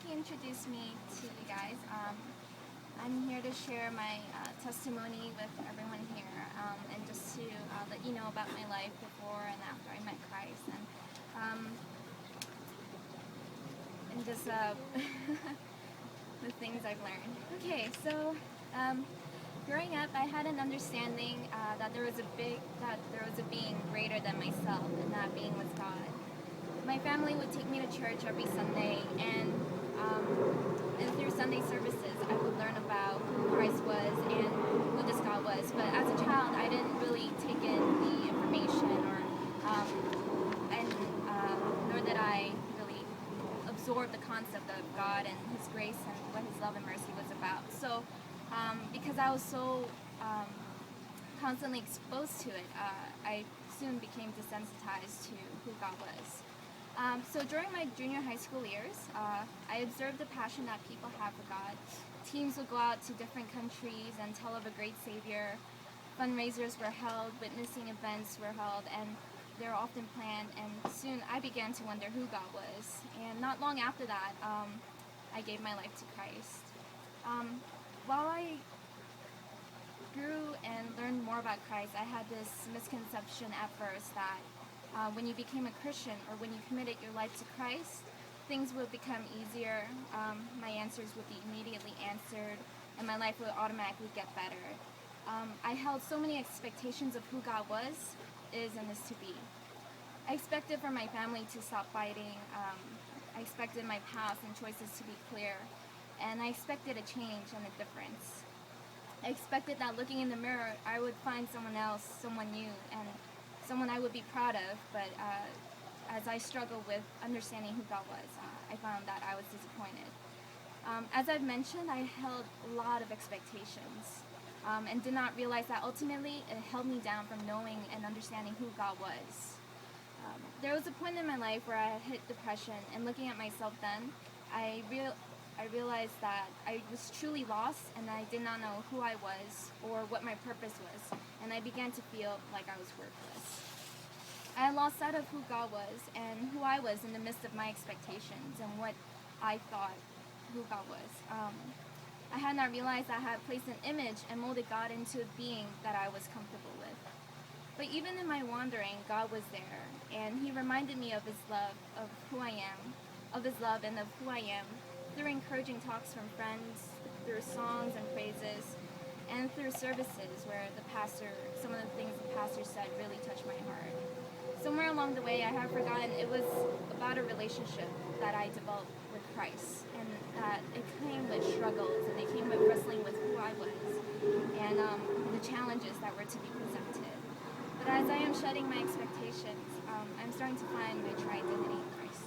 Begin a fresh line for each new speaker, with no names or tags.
Jackie introduced me to you guys. I'm here to share my testimony with everyone here, and just to let you know about my life before and after I met Christ, and just the things I've learned. Okay, so growing up, I had an understanding that there was a being greater than myself, and that being was God. My family would take me to church every Sunday, and through Sunday services, I would learn about who Christ was and who this God was. But as a child, I didn't really take in the information, nor did I really absorb the concept of God and His grace and what His love and mercy was about. So, because I was so constantly exposed to it, I soon became desensitized to who God was. So during my junior high school years, I observed the passion that people have for God. Teams would go out to different countries and tell of a great Savior. Fundraisers were held, witnessing events were held, and they were often planned, and soon I began to wonder who God was. And not long after that, I gave my life to Christ. While I grew and learned more about Christ, I had this misconception at first that when you became a Christian, or when you committed your life to Christ, things would become easier, my answers would be immediately answered, and my life would automatically get better. I held so many expectations of who God was, is, and is to be. I expected for my family to stop fighting, I expected my path and choices to be clear, and I expected a change and a difference. I expected that looking in the mirror, I would find someone else, someone new, and someone I would be proud of, but as I struggled with understanding who God was, I found that I was disappointed. As I've mentioned, I held a lot of expectations, and did not realize that ultimately it held me down from knowing and understanding who God was. There was a point in my life where I hit depression, and looking at myself then, I realized that I was truly lost, and I did not know who I was or what my purpose was, and I began to feel like I was worthless. I had lost sight of who God was and who I was in the midst of my expectations and what I thought who God was. I had not realized I had placed an image and molded God into a being that I was comfortable with. But even in my wandering, God was there, and He reminded me of His love, of who I am, of His love and of who I am, through encouraging talks from friends, through songs and praises, and through services where some of the things the pastor said really touched my heart. Somewhere along the way, I have forgotten it was about a relationship that I developed with Christ, and that it came with struggles, and it came with wrestling with who I was, and the challenges that were to be presented. But as I am shedding my expectations, I'm starting to find my true identity in Christ.